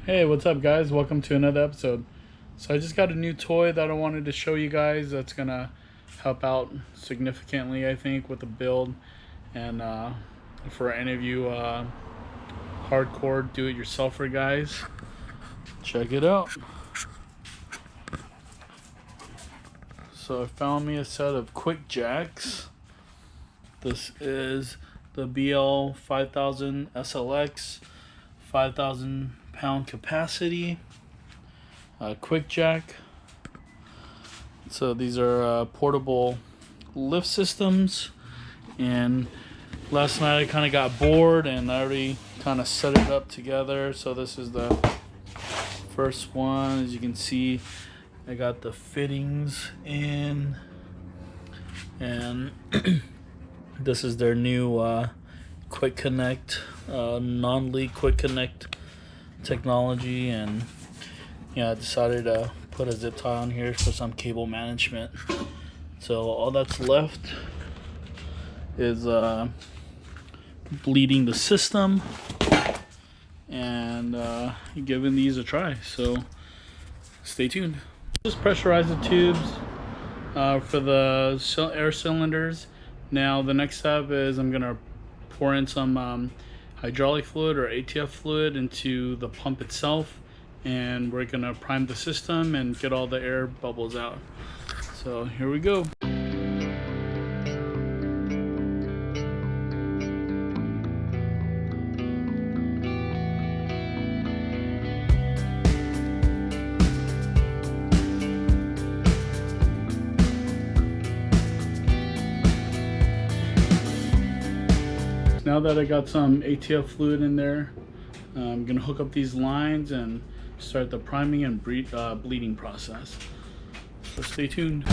Hey, what's up guys? Welcome to another episode. So I just got a new toy that I wanted to show you guys that's gonna help out significantly, I think, with the build. And for any of you hardcore do-it-yourselfer guys, check it out. So I found me a set of quick jacks. This is the BL 5000 SLX, 5,000 pound capacity quick jack. So these are portable lift systems, and last night I kind of got bored and I already kind of set it up together. So this is the first one. As you can see, I got the fittings in, and this is their new quick connect, non-leak quick connect technology. And I decided to put a zip tie on here for some cable management. So all that's left is bleeding the system and giving these a try. So stay tuned. Just pressurize the tubes for the air cylinders. Now the next step is I'm gonna pour in some hydraulic fluid or ATF fluid into the pump itself, and we're gonna prime the system and get all the air bubbles out. So here we go. Now that I got some ATF fluid in there, I'm gonna hook up these lines and start the priming and bleeding process. So stay tuned.